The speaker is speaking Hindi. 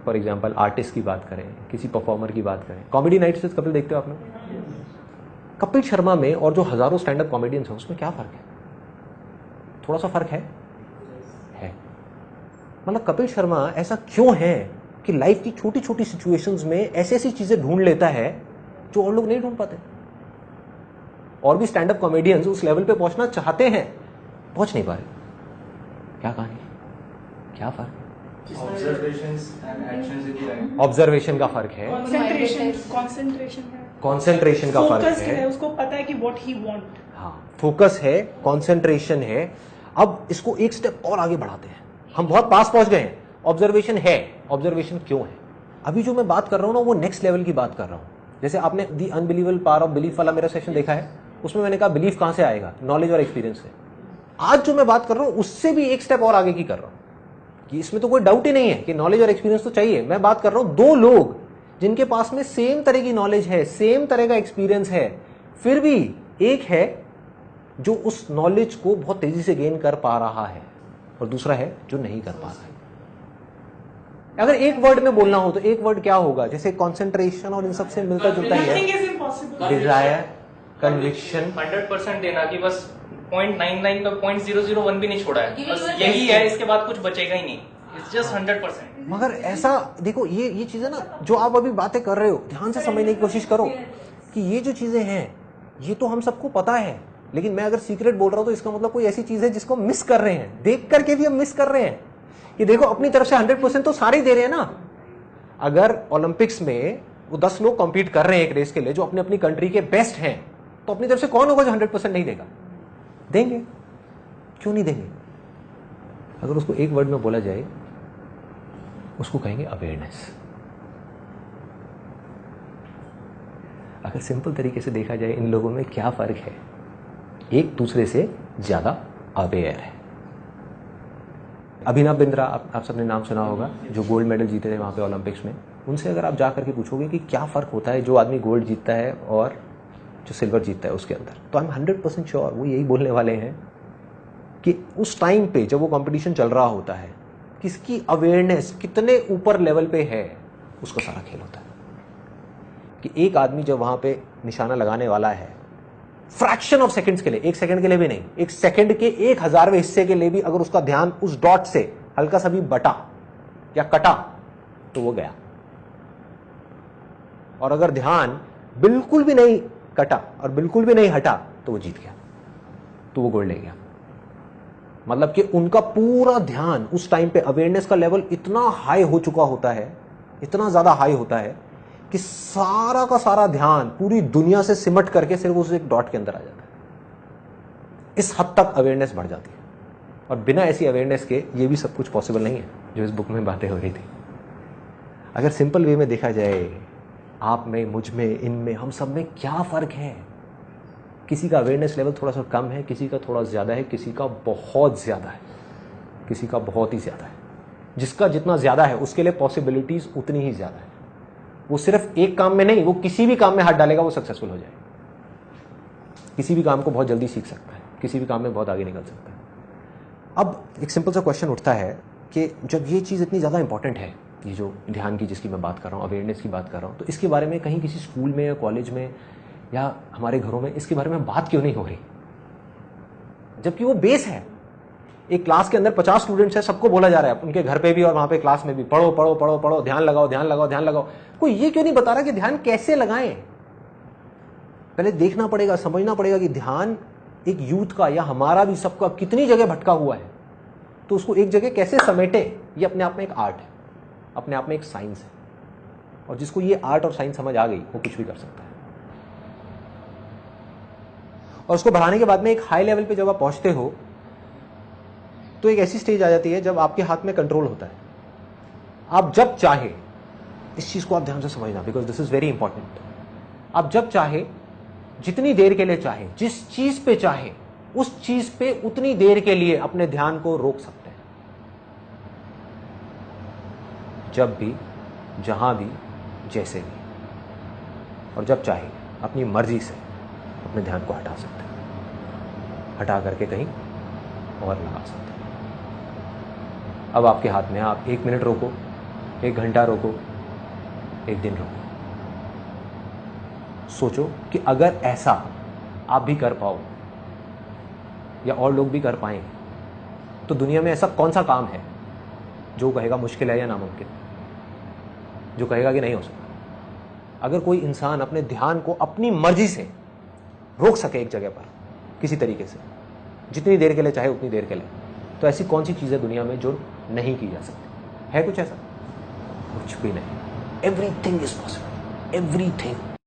फॉर एग्जाम्पल आर्टिस्ट की बात करें, किसी परफॉर्मर की बात करें, कॉमेडी नाइट्स विद कपिल देखते हो आप लोग? कपिल शर्मा में और जो हजारों स्टैंड अप कॉमेडियंस हैं उसमें क्या फर्क है? थोड़ा सा फर्क है। मतलब कपिल शर्मा ऐसा क्यों है कि लाइफ की छोटी छोटी सिचुएशंस में ऐसी ऐसी चीजें ढूंढ लेता है जो और लोग नहीं ढूंढ पाते। और भी स्टैंड अप कॉमेडियंस उस लेवल पे पहुंचना चाहते हैं, पहुंच नहीं पा रहे। क्या कहानी, क्या फर्क है? ऑब्जर्वेशन का फर्क है, कॉन्सेंट्रेशन का फर्क है, उसको पता है कि व्हाट ही वांट। हाँ, फोकस है, कॉन्सेंट्रेशन है। अब इसको एक स्टेप और आगे बढ़ाते हैं, हम बहुत पास पहुंच गए हैं। ऑब्जर्वेशन है, ऑब्जर्वेशन क्यों है? अभी जो मैं बात कर रहा हूं ना वो नेक्स्ट लेवल की बात कर रहा हूं। जैसे आपने दी अनबिलीवेबल पावर ऑफ बिलीफ वाला मेरा सेशन देखा है, उसमें मैंने कहा बिलीफ कहां से आएगा? नॉलेज और एक्सपीरियंस से। आज जो मैं बात कर रहा हूं उससे भी एक स्टेप और आगे की कर रहा हूं कि इसमें तो कोई डाउट ही नहीं है कि नॉलेज और एक्सपीरियंस तो चाहिए। मैं बात कर रहा हूं दो लोग जिनके पास में सेम तरह की नॉलेज है, सेम तरह का एक्सपीरियंस है, फिर भी एक है जो उस नॉलेज को बहुत तेजी से गेन कर पा रहा है और दूसरा है जो नहीं कर पा रहा है। अगर एक वर्ड में बोलना हो तो एक वर्ड क्या होगा? जैसे कॉन्सेंट्रेशन और इन सब से मिलता जुलता ही है। डिजायर, कन्विक्शन, 100% देना कि बस 0.99 का 0.001 भी नहीं छोड़ा है, बस यही है, इसके बाद कुछ बचेगा ही नहीं। It's just 100%। मगर ऐसा देखो, ये चीजें ना जो आप अभी बातें कर रहे हो, ध्यान से समझने की कोशिश करो कि ये जो चीजें हैं ये तो हम सबको पता है, लेकिन मैं अगर सीक्रेट बोल रहा हूं तो इसका मतलब कोई ऐसी चीज है जिसको मिस कर रहे हैं, देख करके भी हम मिस कर रहे हैं। कि देखो अपनी तरफ से 100% तो सारे ही दे रहे हैं ना। अगर ओलंपिक्स में वो 10 लोग कॉम्पीट कर रहे हैं एक रेस के लिए जो अपनी अपनी कंट्री के बेस्ट हैं, तो अपनी तरफ से कौन होगा जो 100% नहीं देगा? देंगे, क्यों नहीं देंगे? अगर उसको एक वर्ड में बोला जाए, उसको कहेंगे अवेयरनेस। अगर सिंपल तरीके से देखा जाए इन लोगों में क्या फर्क है? एक दूसरे से ज्यादा अवेयर है। अभिनव बिंद्रा, आप सबने नाम सुना होगा, जो गोल्ड मेडल जीते थे वहां पे ओलंपिक्स में। उनसे अगर आप जाकर के पूछोगे कि क्या फर्क होता है जो आदमी गोल्ड जीतता है और जो सिल्वर जीतता है उसके अंदर, तो आई एम 100% श्योर वो यही बोलने वाले हैं कि उस टाइम पे जब वो कंपटीशन चल रहा होता है, किसकी अवेयरनेस कितने ऊपर लेवल पे है, उसका सारा खेल होता है। कि एक आदमी जब वहां पे निशाना लगाने वाला है, फ्रैक्शन ऑफ सेकंड्स के लिए, एक सेकंड के लिए भी नहीं, एक सेकंड के 1,000वें हिस्से के लिए भी अगर उसका ध्यान उस डॉट से हल्का सा भी बटा या कटा तो वो गया। और अगर ध्यान बिल्कुल भी नहीं कटा और बिल्कुल भी नहीं हटा तो वो जीत गया, तो वो गोल्ड ले गया। मतलब कि उनका पूरा ध्यान उस टाइम पे, अवेयरनेस का लेवल इतना हाई हो चुका होता है, इतना ज्यादा हाई होता है कि सारा का सारा ध्यान पूरी दुनिया से सिमट करके सिर्फ उस एक डॉट के अंदर आ जाता है। इस हद तक अवेयरनेस बढ़ जाती है। और बिना ऐसी अवेयरनेस के ये भी सब कुछ पॉसिबल नहीं है जो इस बुक में बातें हो रही थी। अगर सिंपल वे में देखा जाए, आप में, मुझ में, इनमें, हम सब में क्या फर्क है? किसी का अवेयरनेस लेवल थोड़ा सा कम है, किसी का थोड़ा ज्यादा है, किसी का बहुत ज्यादा है, किसी का बहुत ही ज्यादा है। जिसका जितना ज्यादा है उसके लिए पॉसिबिलिटीज उतनी ही ज्यादा है। वो सिर्फ एक काम में नहीं, वो किसी भी काम में हाथ डालेगा वो सक्सेसफुल हो जाएगा। किसी भी काम को बहुत जल्दी सीख सकता है, किसी भी काम में बहुत आगे निकल सकता है। अब एक सिंपल सा क्वेश्चन उठता है कि जब ये चीज़ इतनी ज़्यादा इंपॉर्टेंट है, ये जो ध्यान की जिसकी मैं बात कर रहा हूँ, अवेयरनेस की बात कर रहा हूँ, तो इसके बारे में कहीं किसी स्कूल में या कॉलेज में या हमारे घरों में इसके बारे में बात क्यों नहीं हो रही? जबकि वो बेस है। एक क्लास के अंदर 50 स्टूडेंट्स है, सबको बोला जा रहा है, उनके घर पे भी और वहां पे क्लास में भी, पढ़ो पढ़ो पढ़ो पढ़ो, ध्यान लगाओ ध्यान लगाओ ध्यान लगाओ। कोई ये क्यों नहीं बता रहा कि ध्यान कैसे लगाएं? पहले देखना पड़ेगा, समझना पड़ेगा कि ध्यान एक यूथ का या हमारा भी सबका कितनी जगह भटका हुआ है, तो उसको एक जगह कैसे समेटे, ये अपने आप में एक आर्ट है, अपने आप में एक साइंस है। और जिसको ये आर्ट और साइंस समझ आ गई वो कुछ भी कर सकता है। और उसको बढ़ाने के बाद में एक हाई लेवल पे जब आप पहुंचते हो तो एक ऐसी स्टेज आ जाती है जब आपके हाथ में कंट्रोल होता है। आप जब चाहे, इस चीज को आप ध्यान से समझना, because this is very important. आप जब चाहे, जितनी देर के लिए चाहे, जिस चीज पे चाहे, उस चीज पे उतनी देर के लिए अपने ध्यान को रोक सकते हैं। जब भी, जहां भी, जैसे भी। और जब चाहे अपनी मर्जी से अपने ध्यान को हटा सकते हैं, हटा करके कहीं और लगा सकते हैं। अब आपके हाथ में, आप 1 मिनट रोको, 1 घंटा रोको, 1 दिन रोको। सोचो कि अगर ऐसा आप भी कर पाओ या और लोग भी कर पाएं तो दुनिया में ऐसा कौन सा काम है जो कहेगा मुश्किल है या नामुमकिन, जो कहेगा कि नहीं हो सकता। अगर कोई इंसान अपने ध्यान को अपनी मर्जी से रोक सके एक जगह पर किसी तरीके से, जितनी देर के लिए चाहे उतनी देर के लिए, तो ऐसी कौन सी चीज़ है दुनिया में जो नहीं की जा सकती? है कुछ ऐसा? कुछ भी नहीं। Everything is possible, everything.